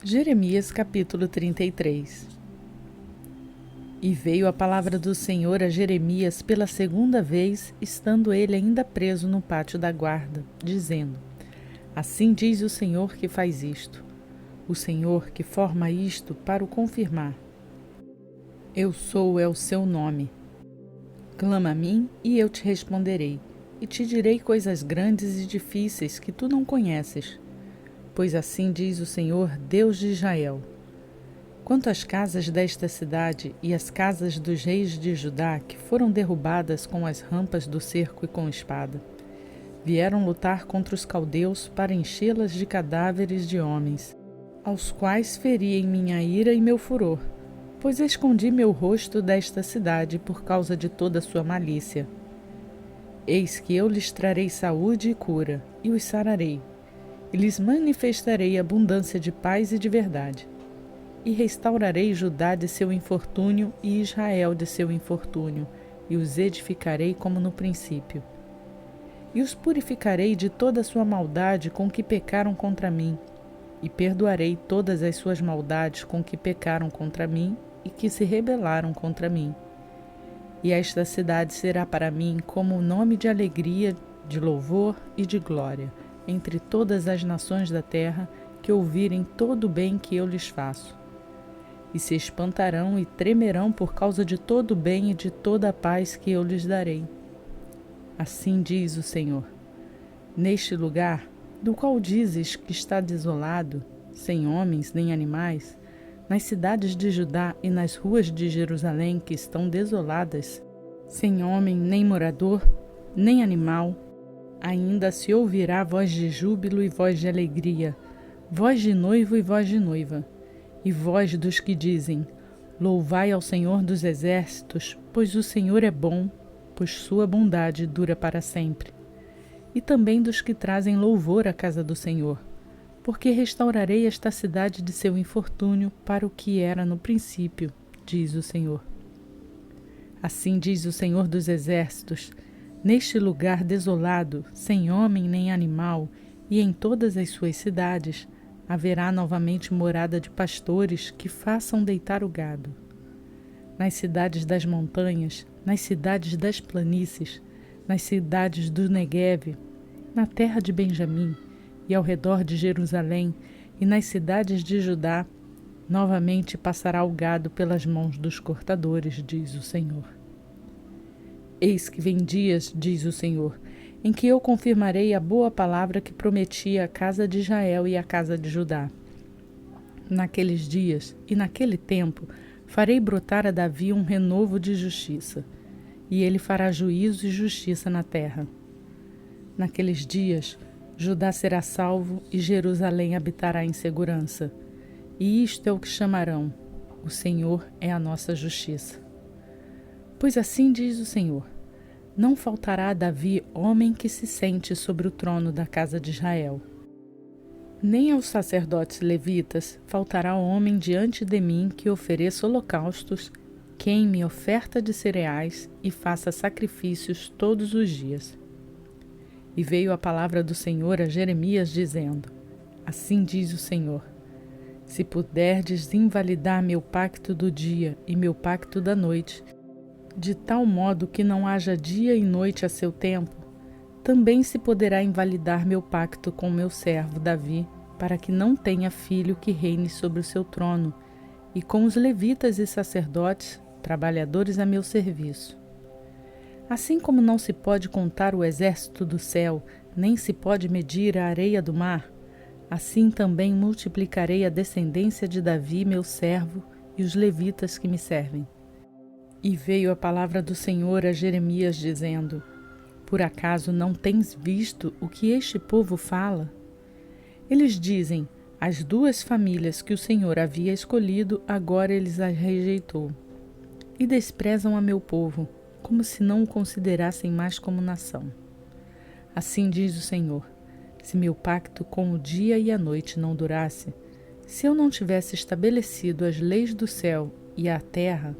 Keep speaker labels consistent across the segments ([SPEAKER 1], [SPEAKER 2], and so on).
[SPEAKER 1] Jeremias capítulo 33. E veio a palavra do Senhor a Jeremias pela segunda vez, estando ele ainda preso no pátio da guarda, dizendo: Assim diz o Senhor que faz isto, o Senhor que forma isto para o confirmar. Eu sou é o seu nome. Clama a mim e eu te responderei, e te direi coisas grandes e difíceis que tu não conheces. Pois assim diz o Senhor, Deus de Israel: Quanto às casas desta cidade e às casas dos reis de Judá, que foram derrubadas com as rampas do cerco e com espada, vieram lutar contra os caldeus para enchê-las de cadáveres de homens, aos quais feri em minha ira e meu furor, pois escondi meu rosto desta cidade por causa de toda a sua malícia. Eis que eu lhes trarei saúde e cura, e os sararei, e lhes manifestarei abundância de paz e de verdade. E restaurarei Judá de seu infortúnio e Israel de seu infortúnio, e os edificarei como no princípio. E os purificarei de toda a sua maldade com que pecaram contra mim, e perdoarei todas as suas maldades com que pecaram contra mim e que se rebelaram contra mim. E esta cidade será para mim como nome de alegria, de louvor e de glória, entre todas as nações da terra que ouvirem todo o bem que eu lhes faço. E se espantarão e tremerão por causa de todo o bem e de toda a paz que eu lhes darei. Assim diz o Senhor: Neste lugar, do qual dizes que está desolado, sem homens nem animais, nas cidades de Judá e nas ruas de Jerusalém que estão desoladas, sem homem nem morador, nem animal, ainda se ouvirá voz de júbilo e voz de alegria, voz de noivo e voz de noiva, e voz dos que dizem: Louvai ao Senhor dos exércitos, pois o Senhor é bom, pois sua bondade dura para sempre. E também dos que trazem louvor à casa do Senhor, porque restaurarei esta cidade de seu infortúnio para o que era no princípio, diz o Senhor. Assim diz o Senhor dos exércitos: Neste lugar desolado, sem homem nem animal, e em todas as suas cidades, haverá novamente morada de pastores que façam deitar o gado. Nas cidades das montanhas, nas cidades das planícies, nas cidades do Negueve, na terra de Benjamim e ao redor de Jerusalém e nas cidades de Judá, novamente passará o gado pelas mãos dos cortadores, diz o Senhor. Eis que vem dias, diz o Senhor, em que eu confirmarei a boa palavra que prometi à casa de Israel e à casa de Judá. Naqueles dias e naquele tempo farei brotar a Davi um renovo de justiça, e ele fará juízo e justiça na terra. Naqueles dias Judá será salvo e Jerusalém habitará em segurança, e isto é o que chamarão: o Senhor é a nossa justiça. Pois assim diz o Senhor: Não faltará a Davi homem que se sente sobre o trono da casa de Israel. Nem aos sacerdotes levitas faltará homem diante de mim que ofereça holocaustos, queime oferta de cereais e faça sacrifícios todos os dias. E veio a palavra do Senhor a Jeremias, dizendo: Assim diz o Senhor: Se puderdes invalidar meu pacto do dia e meu pacto da noite, de tal modo que não haja dia e noite a seu tempo, também se poderá invalidar meu pacto com meu servo Davi, para que não tenha filho que reine sobre o seu trono, e com os levitas e sacerdotes, trabalhadores a meu serviço. Assim como não se pode contar o exército do céu, nem se pode medir a areia do mar, assim também multiplicarei a descendência de Davi, meu servo, e os levitas que me servem. E veio a palavra do Senhor a Jeremias, dizendo: Por acaso não tens visto o que este povo fala? Eles dizem: As duas famílias que o Senhor havia escolhido, agora eles as rejeitou. E desprezam a meu povo, como se não o considerassem mais como nação. Assim diz o Senhor: Se meu pacto com o dia e a noite não durasse, se eu não tivesse estabelecido as leis do céu e a terra,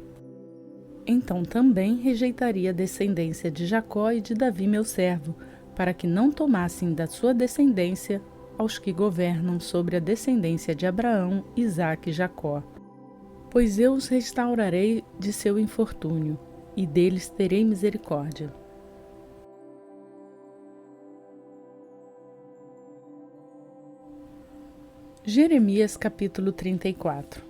[SPEAKER 1] então também rejeitaria a descendência de Jacó e de Davi meu servo, para que não tomassem da sua descendência aos que governam sobre a descendência de Abraão, Isaque e Jacó. Pois eu os restaurarei de seu infortúnio, e deles terei misericórdia. Jeremias capítulo 34.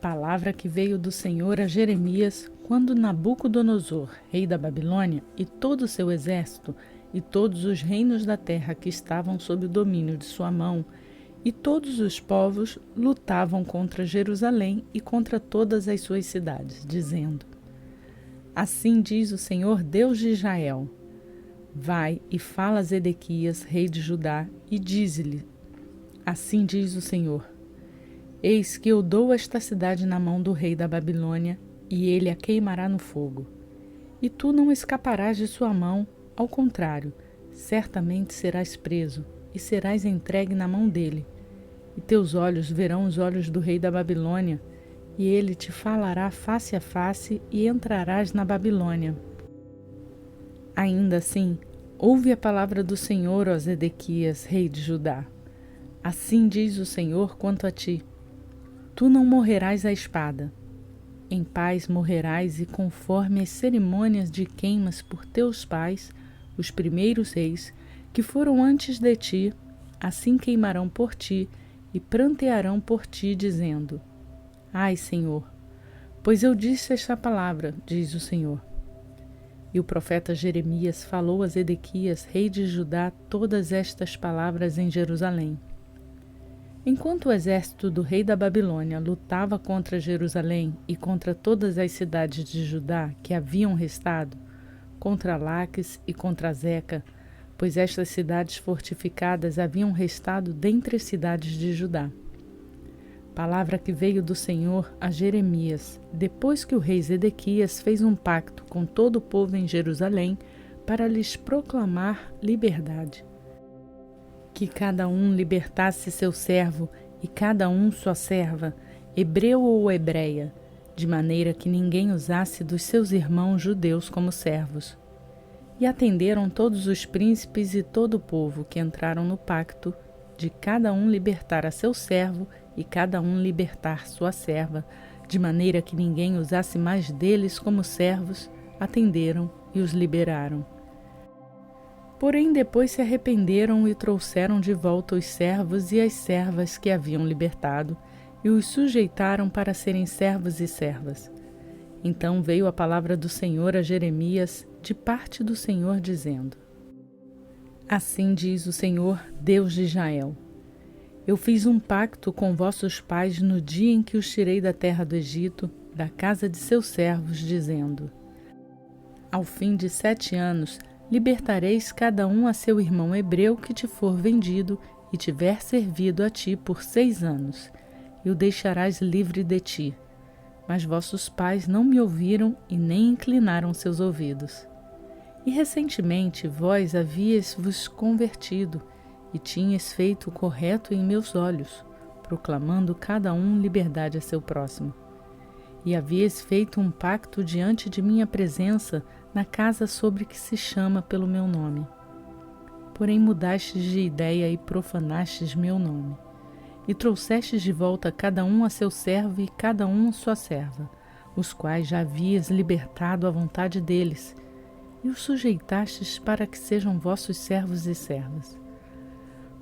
[SPEAKER 1] Palavra que veio do Senhor a Jeremias quando Nabucodonosor, rei da Babilônia, e todo o seu exército, e todos os reinos da terra que estavam sob o domínio de sua mão, e todos os povos lutavam contra Jerusalém e contra todas as suas cidades, dizendo: Assim diz o Senhor Deus de Israel: Vai e fala a Zedequias, rei de Judá, e dize-lhe: Assim diz o Senhor: Eis que eu dou esta cidade na mão do rei da Babilônia, e ele a queimará no fogo. E tu não escaparás de sua mão, ao contrário, certamente serás preso, e serás entregue na mão dele. E teus olhos verão os olhos do rei da Babilônia, e ele te falará face a face, e entrarás na Babilônia. Ainda assim, ouve a palavra do Senhor, ó Zedequias, rei de Judá. Assim diz o Senhor quanto a ti: Tu não morrerás à espada. Em paz morrerás, e conforme as cerimônias de queimas por teus pais, os primeiros reis, que foram antes de ti, assim queimarão por ti, e prantearão por ti, dizendo: Ai, Senhor, pois eu disse esta palavra, diz o Senhor. E o profeta Jeremias falou a Zedequias, rei de Judá, todas estas palavras em Jerusalém. Enquanto o exército do rei da Babilônia lutava contra Jerusalém e contra todas as cidades de Judá que haviam restado, contra Laques e contra Zeca, pois estas cidades fortificadas haviam restado dentre as cidades de Judá. Palavra que veio do Senhor a Jeremias, depois que o rei Zedequias fez um pacto com todo o povo em Jerusalém para lhes proclamar liberdade. Que cada um libertasse seu servo e cada um sua serva, hebreu ou hebreia, de maneira que ninguém usasse dos seus irmãos judeus como servos. E atenderam todos os príncipes e todo o povo que entraram no pacto, de cada um libertar a seu servo e cada um libertar sua serva, de maneira que ninguém usasse mais deles como servos, atenderam e os liberaram. Porém, depois se arrependeram e trouxeram de volta os servos e as servas que haviam libertado, e os sujeitaram para serem servos e servas. Então veio a palavra do Senhor a Jeremias, de parte do Senhor, dizendo: Assim diz o Senhor, Deus de Israel: Eu fiz um pacto com vossos pais no dia em que os tirei da terra do Egito, da casa de seus servos, dizendo: Ao fim de 7 anos, libertareis cada um a seu irmão hebreu que te for vendido e tiver servido a ti por 6 anos, e o deixarás livre de ti. Mas vossos pais não me ouviram e nem inclinaram seus ouvidos. E recentemente vós havíeis-vos convertido e tinhas feito o correto em meus olhos, proclamando cada um liberdade a seu próximo. E havíeis feito um pacto diante de minha presença na casa sobre que se chama pelo meu nome. Porém mudastes de ideia e profanastes meu nome, e trouxestes de volta cada um a seu servo e cada um a sua serva, os quais já havias libertado à vontade deles, e os sujeitastes para que sejam vossos servos e servas.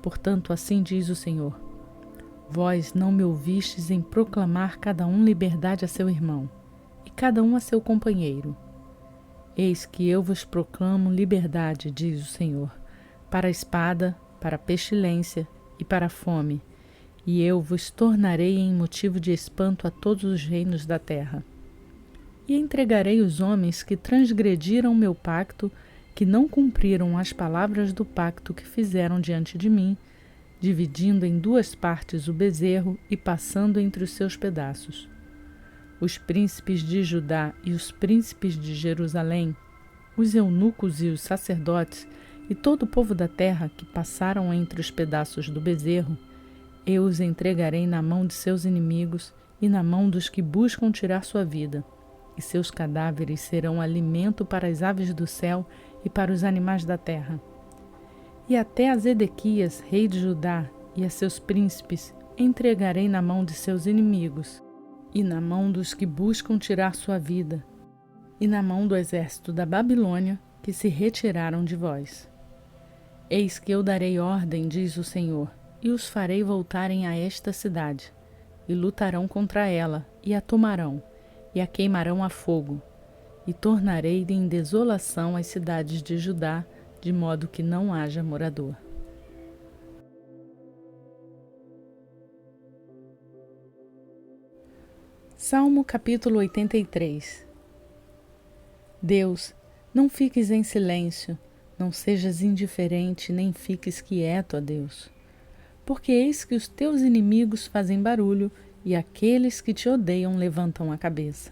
[SPEAKER 1] Portanto, assim diz o Senhor: Vós não me ouvistes em proclamar cada um liberdade a seu irmão, e cada um a seu companheiro. Eis que eu vos proclamo liberdade, diz o Senhor, para a espada, para a pestilência e para a fome, e eu vos tornarei em motivo de espanto a todos os reinos da terra. E entregarei os homens que transgrediram meu pacto, que não cumpriram as palavras do pacto que fizeram diante de mim, dividindo em 2 partes o bezerro e passando entre os seus pedaços. Os príncipes de Judá e os príncipes de Jerusalém, os eunucos e os sacerdotes, e todo o povo da terra que passaram entre os pedaços do bezerro, eu os entregarei na mão de seus inimigos e na mão dos que buscam tirar sua vida, e seus cadáveres serão alimento para as aves do céu e para os animais da terra. E até a Zedequias, rei de Judá, e a seus príncipes entregarei na mão de seus inimigos, e na mão dos que buscam tirar sua vida, e na mão do exército da Babilônia, que se retiraram de vós. Eis que eu darei ordem, diz o Senhor, e os farei voltarem a esta cidade, e lutarão contra ela, e a tomarão, e a queimarão a fogo, e tornarei em desolação as cidades de Judá, de modo que não haja morador. Salmo capítulo 83. Deus, não fiques em silêncio, não sejas indiferente, nem fiques quieto, ó Deus. Porque eis que os teus inimigos fazem barulho, e aqueles que te odeiam levantam a cabeça.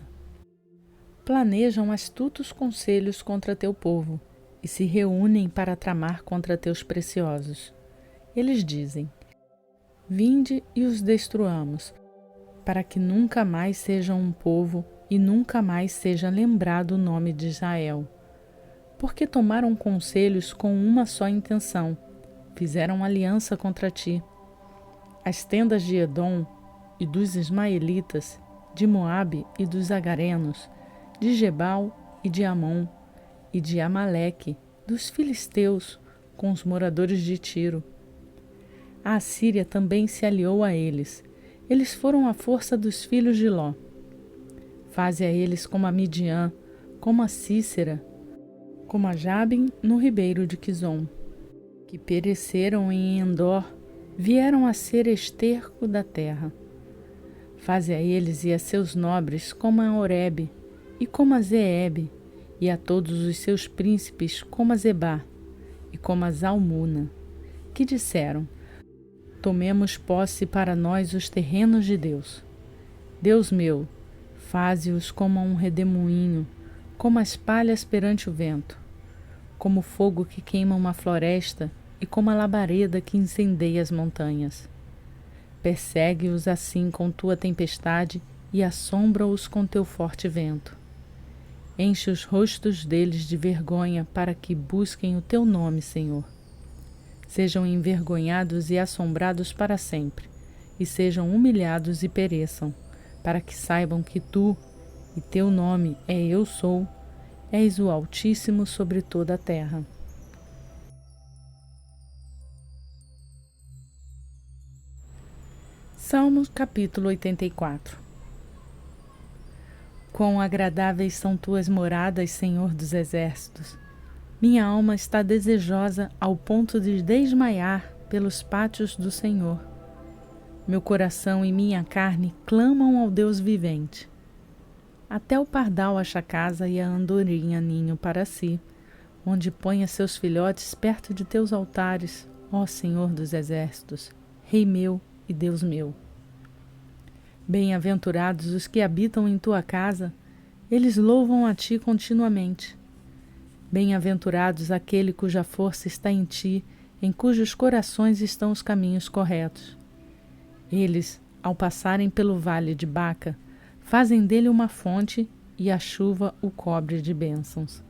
[SPEAKER 1] Planejam astutos conselhos contra teu povo, e se reúnem para tramar contra teus preciosos. Eles dizem: vinde e os destruamos, para que nunca mais sejam um povo e nunca mais seja lembrado o nome de Israel. Porque tomaram conselhos com uma só intenção, fizeram aliança contra ti. As tendas de Edom e dos ismaelitas, de Moabe e dos agarenos, de Gebal e de Amon, e de Amaleque, dos filisteus, com os moradores de Tiro. A Assíria também se aliou a eles. Eles foram a força dos filhos de Ló. Faze a eles como a Midian, como a Cícera, como a Jabim no ribeiro de Quizon, que pereceram em Endor, vieram a ser esterco da terra. Faze a eles e a seus nobres como a Oreb e como a Zeeb, e a todos os seus príncipes como a Zebá e como a Zalmuna, que disseram: tomemos posse para nós os terrenos de Deus. Deus meu, faze-os como um redemoinho, como as palhas perante o vento, como o fogo que queima uma floresta e como a labareda que incendeia as montanhas. Persegue-os assim com tua tempestade e assombra-os com teu forte vento. Enche os rostos deles de vergonha para que busquem o teu nome, Senhor. Sejam envergonhados e assombrados para sempre, e sejam humilhados e pereçam, para que saibam que tu, e teu nome é Eu Sou, és o Altíssimo sobre toda a terra. Salmos capítulo 84. Quão agradáveis são tuas moradas, Senhor dos exércitos! Minha alma está desejosa ao ponto de desmaiar pelos pátios do Senhor. Meu coração e minha carne clamam ao Deus vivente. Até o pardal acha casa e a andorinha ninho para si, onde ponha seus filhotes perto de teus altares, ó Senhor dos exércitos, Rei meu e Deus meu. Bem-aventurados os que habitam em tua casa, eles louvam a ti continuamente. Bem-aventurados aquele cuja força está em ti, em cujos corações estão os caminhos corretos. Eles, ao passarem pelo vale de Baca, fazem dele uma fonte e a chuva o cobre de bênçãos.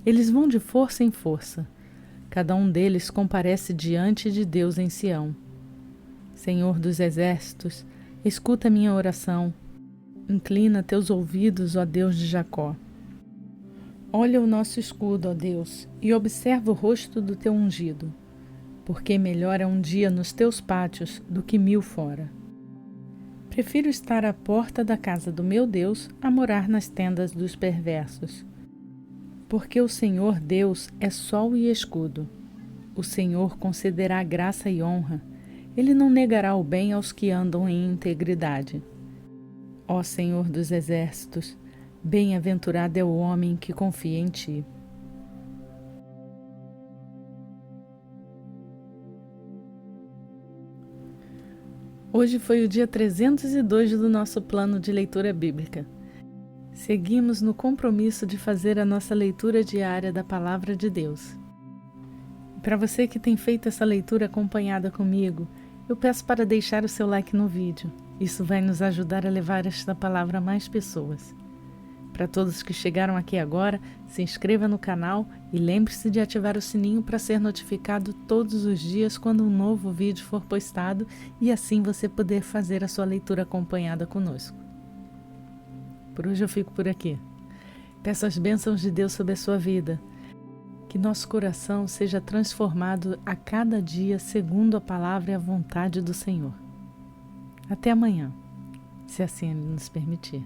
[SPEAKER 1] Eles vão de força em força. Cada um deles comparece diante de Deus em Sião. Senhor dos exércitos, escuta minha oração. Inclina teus ouvidos, ó Deus de Jacó. Olha o nosso escudo, ó Deus, e observa o rosto do teu ungido, porque melhor é um dia nos teus pátios do que 1000 fora. Prefiro estar à porta da casa do meu Deus a morar nas tendas dos perversos. Porque o Senhor Deus é sol e escudo. O Senhor concederá graça e honra. Ele não negará o bem aos que andam em integridade. Ó Senhor dos exércitos, bem-aventurado é o homem que confia em ti. Hoje foi o dia 302 do nosso plano de leitura bíblica. Seguimos no compromisso de fazer a nossa leitura diária da Palavra de Deus. Para você que tem feito essa leitura acompanhada comigo, eu peço para deixar o seu like no vídeo. Isso vai nos ajudar a levar esta palavra a mais pessoas. Para todos que chegaram aqui agora, se inscreva no canal e lembre-se de ativar o sininho para ser notificado todos os dias quando um novo vídeo for postado e assim você poder fazer a sua leitura acompanhada conosco. Por hoje eu fico por aqui. Peço as bênçãos de Deus sobre a sua vida. Que nosso coração seja transformado a cada dia segundo a palavra e a vontade do Senhor. Até amanhã, se assim Ele nos permitir.